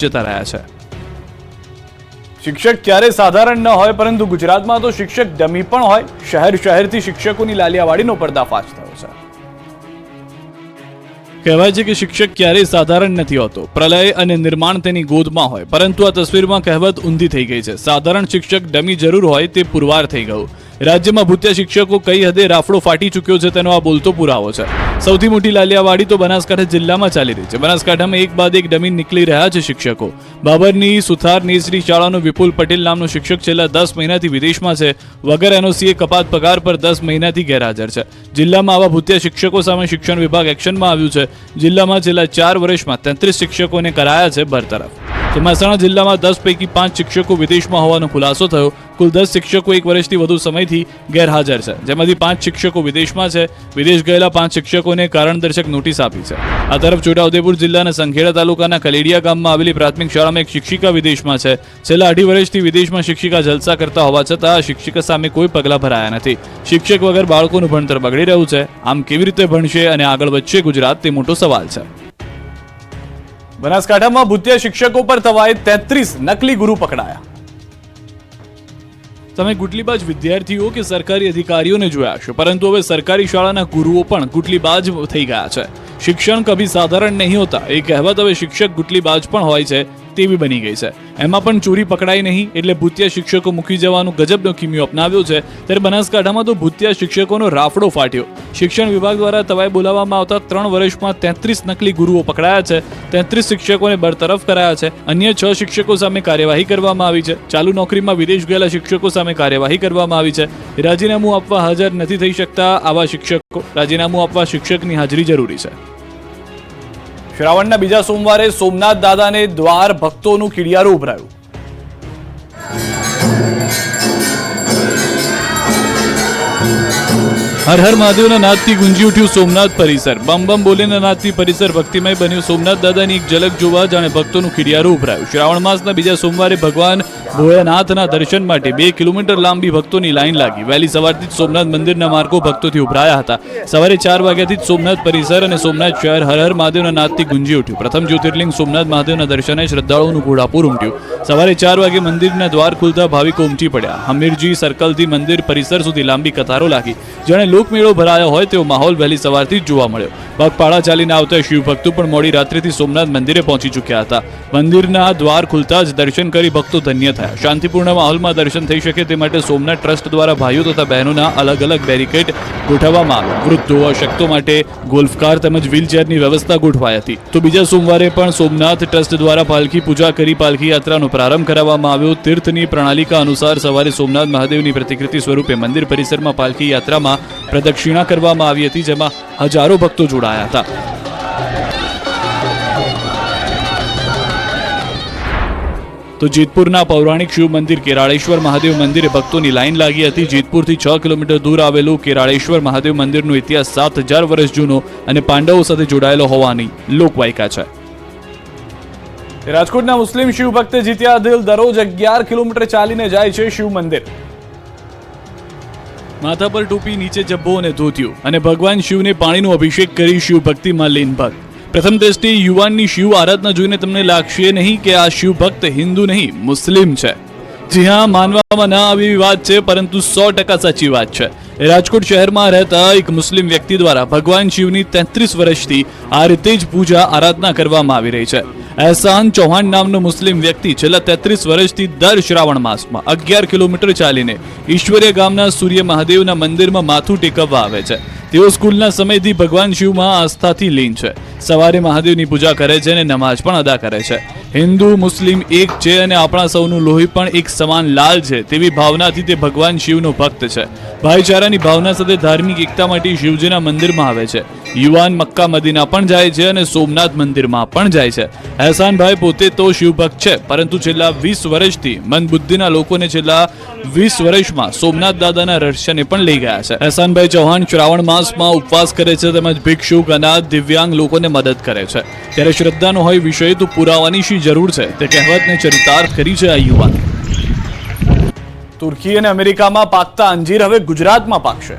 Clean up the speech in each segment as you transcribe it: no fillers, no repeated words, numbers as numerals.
જતા રહ્યા છે. શિક્ષક ક્યારે સાધારણ ન હોય, પરંતુ ગુજરાતમાં તો શિક્ષક ડમી પણ હોય. શહેરથી શિક્ષકોની લાલિયાવાડીનો પર્દાફાશ થયો છે. કહેવાય છે કે શિક્ષક ક્યારેય સાધારણ નથી હોતો. પ્રલય અને નિર્માણ તેની ગોદમાં હોય, પરંતુ આ તસવીરમાં કહેવત ઊંધી થઈ ગઈ છે. સાધારણ શિક્ષક ડમી જરૂર હોય તે પુરવાર થઈ ગયું. રાજ્યમાં ભૂત્યા શિક્ષકો કઈ હદે રાફડો ફાટી ચૂક્યો છે તેનો આ બોલતો પુરાવો છે. સૌથી મોટી લાલિયાવાડી તો બનાસકાંઠા જિલ્લામાં ચાલી રહી છે. બનાસકાંઠામાં એક બાદ એક ડમી નીકળી રહ્યા છે શિક્ષકો. બાબરની સુથાર નેસરી શાળાનો વિપુલ પટેલ નામનો શિક્ષક છેલ્લા 10 મહિનાથી વિદેશમાં છે. વગર એનઓસીએ કપાત પગાર પર 10 મહિનાથી ગેરહાજર છે. જિલ્લામાં આવા ભૂત્યા શિક્ષકો સામે શિક્ષણ વિભાગ એક્શનમાં આવ્યું છે. જિલ્લામાં છેલ્લા 4 વર્ષમાં 33 શિક્ષકોને કરાયા છે બરતરફ. તો મહેસાણા જિલ્લામાં 10 પૈકી 5 શિક્ષકો વિદેશમાં હોવાનો ખુલાસો થયો. કુલ 10 શિક્ષકો 1 વર્ષથી વધુ સમયથી ગેરહાજર છે, જેમાંથી 5 શિક્ષકો વિદેશમાં છે. વિદેશ ગયેલા 5 શિક્ષકોને કારણદર્શક નોટિસ આપી છે. આ તરફ છોટાઉદેપુર જિલ્લાના સંખેડા તાલુકાના કલેડિયા ગામમાં આવેલી પ્રાથમિક શાળામાં એક શિક્ષિકા વિદેશમાં છે. છેલ્લા 2.5 વર્ષથી વિદેશમાં શિક્ષિકા જલસા કરતા હોવા છતાં આ શિક્ષિકા સામે કોઈ પગલાં ભરાયા નથી. શિક્ષક વગર બાળકોનું ભણતર બગડી રહ્યું છે. આમ કેવી રીતે ભણશે અને આગળ વધશે ગુજરાત, તે મોટો સવાલ છે. બનાસકાંઠામાં ભૂત્યા શિક્ષકો પર તવાયે 33 નકલી ગુરુ પકડાયા. તમે ગુટલીબાજ વિદ્યાર્થીઓ કે સરકારી અધિકારીઓને જોયા હશે, પરંતુ હવે સરકારી શાળાના ગુરુઓ પણ ગુટલીબાજ થઈ ગયા છે. શિક્ષણ કભી સાધારણ નહીં હોતા એ કહેવત હવે શિક્ષક ગુટલીબાજ પણ હોય છે તેવી બની ગઈ છે. એમાં પણ ચોરી પકડાઈ નહીં એટલે ભૂત્યા શિક્ષકો મૂકી જવાનું ગજબનો કિમિયો અપનાવ્યો છે. ત્યારે બનાસકાંઠામાં તો ભૂત્યા શિક્ષકોનો રાફડો ફાટ્યો. શિક્ષણ વિભાગ દ્વારા તવાઈ બોલાવવામાં આવતા 3 વર્ષમાં 33 નકલી ગુરુઓ પકડાયા છે. 33 શિક્ષકોને બરતરફ કરાયા છે. અન્ય 6 શિક્ષકો સામે કાર્યવાહી કરવામાં આવી છે. ચાલુ નોકરીમાં વિદેશ ગયેલા શિક્ષકો સામે કાર્યવાહી કરવામાં આવી છે. રાજીનામું આપવા હાજર નથી થઈ શકતા આવા શિક્ષકો. રાજીનામું આપવા શિક્ષકની હાજરી જરૂરી છે. શ્રાવણના બીજા સોમવારે સોમનાથ દાદાને દ્વાર ભક્તોનું કીડિયારું ઉભરાયું. હર હર મહાદેવના નાદથી ગુંજી ઉઠ્યું સોમનાથ પરિસર. બમ બમ બોલેના નાદથી પરિસર ભક્તિમય બન્યું. સોમનાથ દાદાની એક ઝલક જોવા જાણે ભક્તોનું ખીડિયારું ઉભરાયું. શ્રાવણ માસના બીજા સોમવારે ભગવાન ભોળાનાથના દર્શન માટે 2 કિલોમીટર લાંબી ભક્તોની લાઈન લાગી. વહેલી સવારથી જ સોમનાથ મંદિરના માર્ગો ભક્તોથી ઉભરાયા હતા. સવારે 4 વાગ્યાથી જ સોમનાથ પરિસર અને સોમનાથ શહેર હર હર મહાદેવના નાદથી ગુંજી ઉઠ્યું. પ્રથમ જ્યોતિર્લિંગ સોમનાથ મહાદેવના દર્શને શ્રદ્ધાળુઓનું ઘોડાપૂર ઉમટ્યું. સવારે 4 વાગે મંદિરના દ્વાર ખુલતા ભાવિકો ઉમટી પડ્યા. હમીરજી સર્કલથી મંદિર પરિસર સુધી લાંબી કતારો લાગી. જાણે લોકમેળો ભરાયો હોય તેવો માહોલ વહેલી સવારથી જ જોવા મળ્યો. પગપાળા ચાલીને આવતા શિવભક્તો પણ મોડી રાત્રિથી સોમનાથ મંદિરે પહોંચી ચૂક્યા હતા. મંદિરના દ્વાર ખુલતા જ દર્શન કરી ભક્તો ધન્ય થયા. શાંતિપૂર્ણ માહોલમાં દર્શન થઈ શકે તે માટે સોમનાથ ટ્રસ્ટ દ્વારા ભાઈઓ તથા બહેનોના અલગ અલગ બેરિકેડ ગોઠવવામાં આવ્યા. વૃદ્ધો અશક્તો માટે ગોલ્ફકાર તેમજ વ્હીલચેરની વ્યવસ્થા ગોઠવાઈ હતી. તો બીજા સોમવારે પણ સોમનાથ ટ્રસ્ટ દ્વારા પાલખી પૂજા કરી પાલખી યાત્રાનો પ્રારંભ કરાવવામાં આવ્યો. તીર્થની પ્રણાલિકા અનુસાર સવારે સોમનાથ મહાદેવની પ્રતિકૃતિ સ્વરૂપે મંદિર પરિસરમાં પાલખી યાત્રામાં પ્રદક્ષિણા કરવામાં આવી હતી, જેમાં હજારો ભક્તો જોડાયા હતા. તો જેતપુરના પૌરાણિક શિવ મંદિર કેરાળેશ્વર મહાદેવ મંદિરે ભક્તોની લાઈન લાગી હતી. જેતપુરથી 6 કિલોમીટર દૂર આવેલું કેરાળેશ્વર મહાદેવ મંદિરનો ઇતિહાસ 7000 વર્ષ જૂનો અને પાંડવો સાથે જોડાયેલો હોવાની લોકવાયકા છે. રાજકોટના મુસ્લિમ શિવ ભક્ત જીત્યા દિલ. દરરોજ 11 કિલોમીટર ચાલીને જાય છે શિવ મંદિર. માથા પર ટોપી, નીચે જબ્બો અને ધોતિયું, અને ભગવાન શિવને પાણીનો અભિષેક કરી શિવ ભક્તિમાં લીન ભક્ત. પ્રથમ દ્રષ્ટિએ યુવાનની શિવ આરાધના જોઈને તમને લાગશે નહીં કે આ શિવ ભક્ત હિન્દુ નહીં મુસ્લિમ છે. જી હા, માનવામાં ના આવી વાત છે, પરંતુ 100% સાચી વાત છે. રાજકોટ શહેરમાં રહેતા એક મુસ્લિમ વ્યક્તિ દ્વારા ભગવાન શિવની 33 વર્ષથી આ રીતે જ પૂજા આરાધના કરવામાં આવી રહી છે. એહસાન ચૌહાણ નામનો મુસ્લિમ વ્યક્તિ છેલ્લા 33 વર્ષથી દર શ્રાવણ માસમાં 11 કિલોમીટર ચાલીને ઈશ્વરીય ગામના સૂર્ય મહાદેવના મંદિરમાં માથું ટેકવવા આવે છે. તેઓ સ્કૂલના સમયથી ભગવાન શિવમાં આસ્થાથી લીન છે. સવારે મહાદેવની પૂજા કરે છે અને નમાઝ પણ અદા કરે છે. હિન્દુ મુસ્લિમ એક છે અને આપણા સૌનું લોહી પણ એક સમાન લાલ છે તેવી ભાવનાથી તે ભગવાન શિવનો ભક્ત છે. ભાઈચારાની ભાવના સાથે ધાર્મિક એકતા માટે શિવજીના મંદિરમાં આવે છે. યુવાન મક્કા મદીના પણ જાય છે અને સોમનાથ મંદિરમાં પણ જાય છે. એહસાનભાઈ પોતે તો શિવભક્ત છે, પરંતુ છેલ્લા 20 વર્ષથી મંદબુદ્ધિના લોકોને છેલ્લા 20 વર્ષમાં સોમનાથ દાદાના દર્શને પણ લઈ ગયા છે. એહસાનભાઈ ચૌહાણ શ્રાવણ માસમાં ઉપવાસ કરે છે તેમજ ભિક્ષુક, અનાથ, દિવ્યાંગ લોકોને મદદ કરે છે. ત્યારે શ્રદ્ધાનો હોય વિષય તો પુરાવાની શી જરૂર છે તે કહેવતને ચરિતાર્થ કરી છે આ યુવાન. તુર્કી અને અમેરિકામાં પાકતા અંજીર હવે ગુજરાતમાં પાકશે.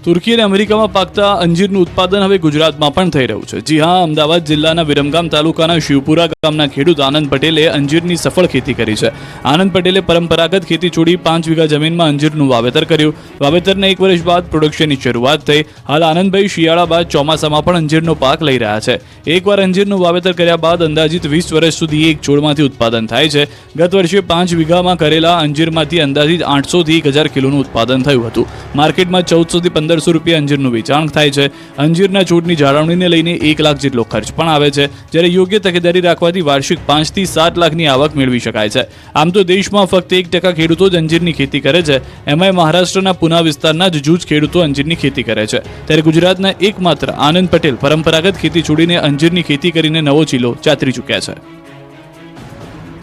તુર્કી અને અમેરિકામાં પાકતા અંજીરનું ઉત્પાદન હવે ગુજરાતમાં પણ થઈ રહ્યું છે. જી હા, અમદાવાદ જિલ્લાના વિરમગામ તાલુકાના શિવપુરા ગામના ખેડૂત આનંદ પટેલે અંજીરની સફળ ખેતી કરી છે. આનંદ પટેલે પરંપરાગત ખેતી છોડી 5 વીઘા જમીનમાં અંજીરનું વાવેતર કર્યું. વાવેતરના 1 વર્ષ બાદ પ્રોડક્શનની શરૂઆત થઈ. હાલ આનંદભાઈ શિયાળા બાદ ચોમાસામાં પણ અંજીરનો પાક લઈ રહ્યા છે. એકવાર અંજીરનું વાવેતર કર્યા બાદ અંદાજિત 20 વર્ષ સુધી એક છોડમાંથી ઉત્પાદન થાય છે. ગત વર્ષે 5 વીઘામાં કરેલા અંજીરમાંથી અંદાજિત 800 થી 1000 કિલોનું ઉત્પાદન થયું હતું. માર્કેટમાં 1400 થી 1500 રૂપિયા અંજીરનું વેચાણ થાય છે. અંજીરના છોડની જાળવણીને લઈને 1 લાખ જેટલો ખર્ચ પણ આવે છે, જ્યારે યોગ્ય તકેદારી રાખવાથી વાર્ષિક 5 થી 7 લાખની આવક મેળવી શકાય છે. આમ તો દેશમાં ફક્ત 1% ખેડૂતો જ અંજીરની ખેતી કરે છે. એમાંય મહારાષ્ટ્રના પુના વિસ્તારના જ જૂજ ખેડૂતો અંજીરની ખેતી કરે છે. ત્યારે ગુજરાતના એકમાત્ર આનંદ પટેલ પરંપરાગત ખેતી છોડીને અંજીરની ખેતી કરીને નવો ચીલો ચાતરી ચૂક્યા છે.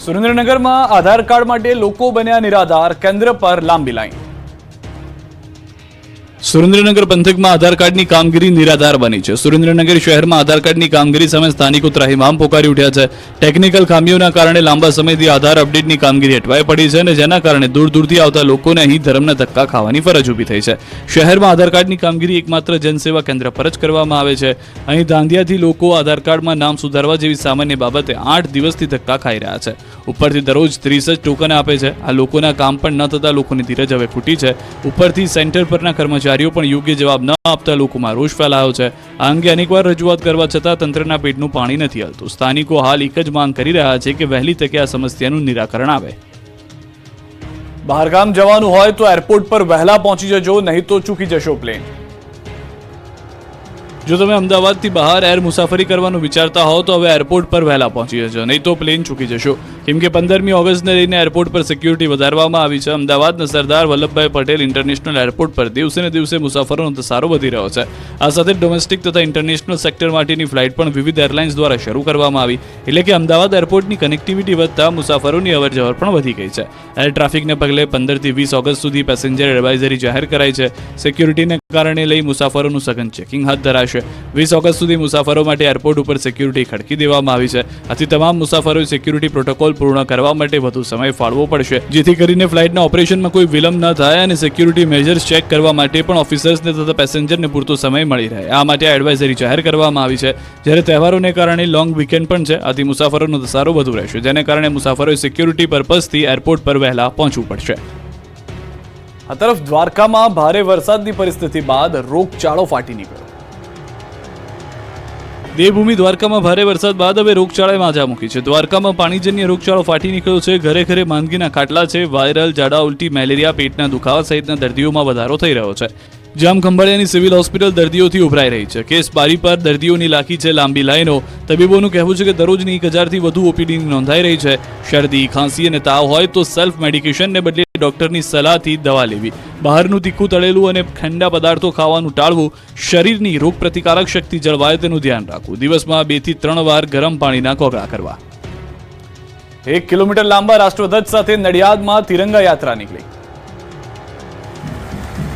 સુરેન્દ્રનગરમાં આધાર કાર્ડ માટે લોકો બન્યા નિરાધાર, કેન્દ્ર પર લાંબી લાઈન. સુરેન્દ્રનગર પંથકમાં આધાર કાર્ડની કામગીરી નિરાધાર બની છે. સુરેન્દ્રનગર શહેરમાં આધાર કાર્ડની કામગીરી સામે સ્થાનિકો ત્રાહિમામ પોકારી ઉઠ્યા છે. ટેકનિકલ ખામીઓના કારણે લાંબા સમયથી આધાર અપડેટની કામગીરી અટવાઈ પડી છે અને જેના કારણે દૂર દૂરથી આવતા લોકોને અહીં ધર્મના ધક્કા ખાવાની ફરજ ઊભી થઈ છે. શહેરમાં આધાર કાર્ડની કામગીરી એકમાત્ર જનસેવા કેન્દ્ર પર જ કરવામાં આવે છે. અહીં ધાંધિયાથી લોકો આધાર કાર્ડમાં નામ સુધારવા જેવી સામાન્ય બાબતે 8 દિવસથી ધક્કા ખાઈ રહ્યા છે. ઉપરથી દરરોજ 30 જ ટોકન આપે છે. આ લોકોના કામ પણ ન થતા લોકોની ધીરજ હવે ખૂટી છે. ઉપરથી સેન્ટર પરના કર્મચારીઓ પણ યોગ્ય જવાબ ન આપતા લોકોમાં રોષ ફેલાયો છે. આ અંગે અનેકવાર રજૂઆત કરવા છતાં તંત્રના પેટનું પાણી નથી હલતું. સ્થાનિકો હાલ એક જ માંગ કરી રહ્યા છે કે વહેલી તકે આ સમસ્યાનું નિરાકરણ આવે. બહારગામ જવાનું હોય તો એરપોર્ટ પર વહેલા પહોંચી જજો, નહીં તો ચૂકી જશો પ્લેન. જો તમે અમદાવાદથી બહાર એર મુસાફરી કરવાનું વિચારતા હો તો હવે એરપોર્ટ પર વહેલા પહોંચી જજો, નહીં તો પ્લેન ચૂકી જશો. કેમ કે 15મી ઓગસ્ટને લઈને એરપોર્ટ પર સિક્યુરિટી વધારવામાં આવી છે. અમદાવાદના સરદાર વલ્લભભાઈ પટેલ ઇન્ટરનેશનલ એરપોર્ટ પર દિવસે ને દિવસે મુસાફરોનો ધસારો વધી રહ્યો છે. આ સાથે ડોમેસ્ટિક તથા ઇન્ટરનેશનલ સેક્ટર માટેની ફ્લાઇટ પણ વિવિધ એરલાઇન્સ દ્વારા શરૂ કરવામાં આવી. એટલે કે અમદાવાદ એરપોર્ટની કનેક્ટિવિટી વધતા મુસાફરોની અવરજવર પણ વધી ગઈ છે. એર ટ્રાફિકને પગલે 15 થી 20 ઓગસ્ટ સુધી પેસેન્જર એડવાઇઝરી જાહેર કરાઈ છે. સિક્યુરિટીને કારણે લઈ મુસાફરોનું સઘન ચેકિંગ હાથ ધરાશે. 20 ઓગસ્ટ સુધી મુસાફરો માટે એરપોર્ટ ઉપર સિક્યુરિટી ખડકી દેવામાં આવી છે. આથી તમામ મુસાફરોએ સિક્યુરિટી પ્રોટોકોલ પૂર્ણ કરવા માટે વધુ સમય ફાળવવો પડશે, જેથી કરીને ફ્લાઇટના ઓપરેશનમાં કોઈ વિલંબ ન થાય અને સિક્યુરિટી મેજર્સ ચેક કરવા માટે પણ ઓફિસર્સને તથા પેસેન્જરને પૂરતો સમય મળી રહે. આ માટે એડવાઇઝરી જાહેર કરવામાં આવી છે. જ્યારે તહેવારોને કારણે લોંગ વીકેન્ડ પણ છે, આથી મુસાફરોનો ધસારો વધુ રહેશે, જેને કારણે મુસાફરોએ સિક્યુરિટી પર્પઝથી એરપોર્ટ પર વહેલા પહોંચવું પડશે. આ તરફ દ્વારકામાં ભારે વરસાદની પરિસ્થિતિ બાદ રોગચાળો ફાટી નીકળ્યો. દેવભૂમિ દ્વારકામાં ભારે વરસાદ બાદ હવે રોગચાળાએ માજા મૂકી છે. દ્વારકામાં પાણીજન્ય રોગચાળો ફાટી નીકળ્યો છે. ઘરે ઘરે માંદગીના ખાટલા છે. વાયરલ, ઝાડા ઉલટી, મેલેરિયા, પેટના દુખાવા સહિતના દર્દીઓમાં વધારો થઈ રહ્યો છે. જામ ખંભાળિયાની સિવિલ હોસ્પિટલ દર્દીઓથી ઉભરાઈ રહી છે. કેસ બારી પર દર્દીઓની લાખી છે લાંબી લાઈનો. તબીબોનું કહેવું છે કે દરરોજની 1000થી વધુ ઓપીડીની નોંધાઈ રહી છે. શરદી, ખાંસી અને તાવ હોય તો સેલ્ફ મેડિકેશનને બદલે ડોક્ટરની સલાહથી દવા લેવી. બહારનું તીખું, તળેલું અને ઠંડા પદાર્થો ખાવાનું ટાળવું. શરીરની રોગપ્રતિકારક શક્તિ જળવાય તેનું ધ્યાન રાખવું. દિવસમાં 2 થી 3 વાર ગરમ પાણીના કોગળા કરવા. 1 કિલોમીટર લાંબા રાષ્ટ્રધ્વજ સાથે નડિયાદમાં તિરંગા યાત્રા નીકળી.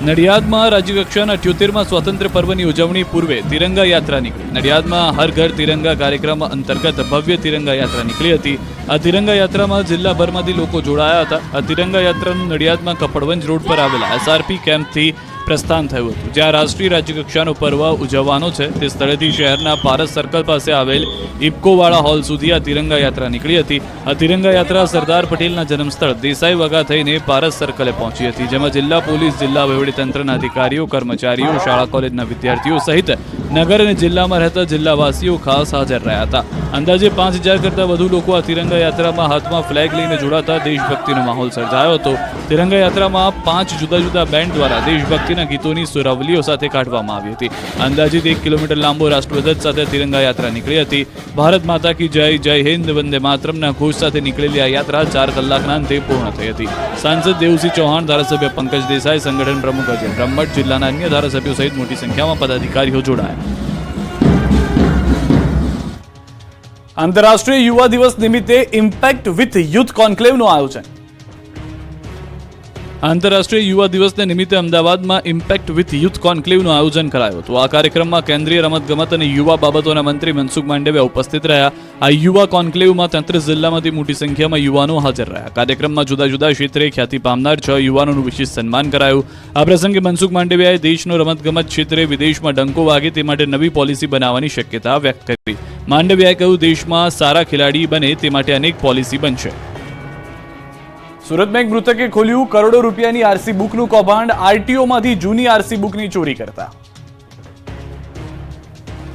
નડિયાદમાં રાજ્યકક્ષાના 78મા સ્વાતંત્ર્ય પર્વની ઉજવણી પૂર્વે તિરંગા યાત્રા નીકળી. નડિયાદમાં હર ઘર તિરંગા કાર્યક્રમ અંતર્ગત ભવ્ય તિરંગા યાત્રા નીકળી હતી. આ તિરંગા યાત્રામાં જિલ્લાભરમાંથી લોકો જોડાયા હતા. આ તિરંગા યાત્રાનું નડિયાદમાં કપડવંજ રોડ પર આવેલા એસઆરપી કેમ્પથી પ્રસ્થાન થયું હતું. જ્યાં રાષ્ટ્રીય રાજ્યકક્ષાનો પર્વ ઉજવવાનો છે તે સ્થળેથી શહેરના પારસ સર્કલ પાસે આવેલ ઇફકોવાળા હોલ સુધી આ તિરંગા યાત્રા નીકળી હતી. આ તિરંગા યાત્રા સરદાર પટેલના જન્મસ્થળ દેસાઈ વાગા થઈને પારસ સર્કલે પહોંચી હતી, જેમાં જિલ્લા પોલીસ, જિલ્લા વહીવટીતંત્રના અધિકારીઓ, કર્મચારીઓ, શાળા કોલેજના વિદ્યાર્થીઓ સહિત નગર અને જિલ્લામાં રહેતા જિલ્લાવાસીઓ ખાસ હાજર રહ્યા હતા. અંદાજે 5000 કરતાં વધુ લોકો આ તિરંગા યાત્રામાં હાથમાં ફ્લેગ લઈને જોડાતા દેશભક્તિનો માહોલ સર્જાયો હતો. તિરંગા યાત્રામાં 5 જુદા જુદા બેન્ડ દ્વારા દેશભક્તિના ગીતોની સુરાવલીઓ સાથે કાઢવામાં આવી હતી. અંદાજિત 1 કિલોમીટર લાંબો રાષ્ટ્રધ્વજ સાથે તિરંગા યાત્રા નીકળી હતી. ભારત માતા કી જય, જય હિન્દ, વંદે માતરમના ઘોષ સાથે નીકળેલી આ યાત્રા 4 કલાકના અંતે પૂર્ણ થઈ હતી. સાંસદ દેવસિંહ ચૌહાણ, ધારાસભ્ય પંકજ દેસાઈ, સંગઠન પ્રમુખ અજય બ્રહ્મભટ્ટ, જિલ્લાના અન્ય ધારાસભ્યો સહિત મોટી સંખ્યામાં પદાધિકારીઓ જોડાયા. આંતરરાષ્ટ્રીય યુવા દિવસ નિમિત્તે ઇમ્પેક્ટ વિથ યુથ કોન્ક્લેવનું આયોજન. આંતરરાષ્ટ્રીય યુવા દિવસને નિમિત્તે અમદાવાદમાં ઇમ્પેક્ટ વિથ યુથ કોન્ક્લેવનું આયોજન કરાયું હતું. આ કાર્યક્રમમાં કેન્દ્રીય રમતગમત અને યુવા બાબતોના મંત્રી મનસુખ માંડવિયા ઉપસ્થિત રહ્યા. આ યુવા કોન્ક્લેવમાં 33 જિલ્લામાંથી મોટી સંખ્યામાં યુવાનો હાજર રહ્યા. કાર્યક્રમમાં જુદા જુદા ક્ષેત્રે ખ્યાતિ પામનાર 6 યુવાનોનું વિશેષ સન્માન કરાયું. આ પ્રસંગે મનસુખ માંડવિયાએ દેશનો રમતગમત ક્ષેત્રે વિદેશમાં ડંકો વાગે તે માટે નવી પોલિસી બનાવવાની શક્યતા વ્યક્ત કરી. માંડવિયાએ કહ્યું, દેશમાં સારા ખેલાડી બને તે માટે અનેક પોલિસી બનશે. સુરત બેંક મૃતકે ખોલ્યું કરોડો રૂપિયાની આરસી બુકનું કૌભાંડ. આરટીઓમાંથી જૂની આરસી બુકની ચોરી કરતા.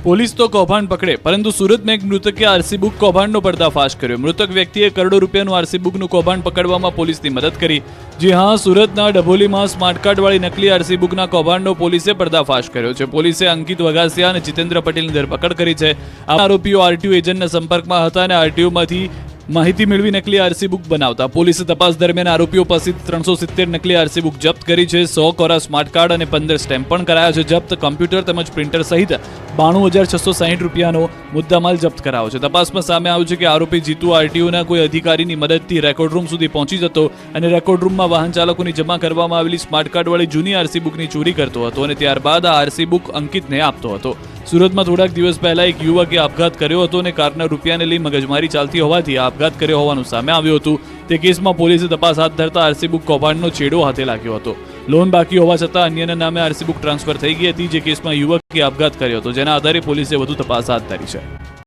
પોલીસ તો કૌભાંડ પકડે, પરંતુ સુરત બેંક મૃતકે આરસી બુક કૌભાંડનો પર્દાફાશ કર્યો. મૃતક વ્યક્તિએ કરોડો રૂપિયાનું આરસી બુકનું કૌભાંડ પકડવામાં પોલીસની મદદ કરી. જી હા, સુરતના ડભોલીમાં સ્માર્ટ કાર્ડવાળી નકલી આરસી બુકના કૌભાંડનો પોલીસે પર્દાફાશ કર્યો છે. પોલીસે અંકિત વગાસિયા અને જીતેન્દ્ર પટેલની ધરપકડ કરી છે. આ આરોપીઓ આરટીઓ એજન્ટના સંપર્કમાં હતા અને આરટીઓમાંથી માહિતી મેળવી નકલી આરસી બુક બનાવતા. પોલીસે તપાસ દરમિયાન આરોપીઓ પાસેથી 370 નકલી આરસી બુક જપ્ત કરી છે. 100 કોરા સ્માર્ટ કાર્ડ અને 15 સ્ટેમ્પ પણ કરાયા છે. જપ્ત કમ્પ્યુટર તેમજ પ્રિન્ટર સહિત 92,660 રૂપિયાનો મુદ્દામાલ જપ્ત કરાયો છે. તપાસમાં સામે આવ્યું છે કે આરોપી જીતુ આરટીઓના કોઈ અધિકારીની મદદથી રેકોર્ડ રૂમ સુધી પહોંચી જતો અને રેકોર્ડ રૂમમાં વાહન ચાલકોની જમા કરવામાં આવેલી સ્માર્ટ કાર્ડવાળી જૂની આરસી બુકની ચોરી કરતો હતો અને ત્યારબાદ આ આરસી બુક અંકિતને આપતો હતો. સુરતમાં થોડાક દિવસ પહેલા એક યુવકે આપઘાત કર્યો હતો અને કારના રૂપિયાને લઈ મગજમારી ચાલતી હોવાથી આપઘાત કર્યો હોવાનું સામે આવ્યું હતું. તે કેસમાં પોલીસે તપાસ હાથ ધરતા આરસી બુક કૌભાંડનો છેડો હાથે લાગ્યો હતો. લોન બાકી હોવા છતાં અન્યના નામે આરસી બુક ટ્રાન્સફર થઈ ગઈ હતી, જે કેસમાં યુવકે આપઘાત કર્યો હતો, જેના આધારે પોલીસે વધુ તપાસ હાથ ધરી છે.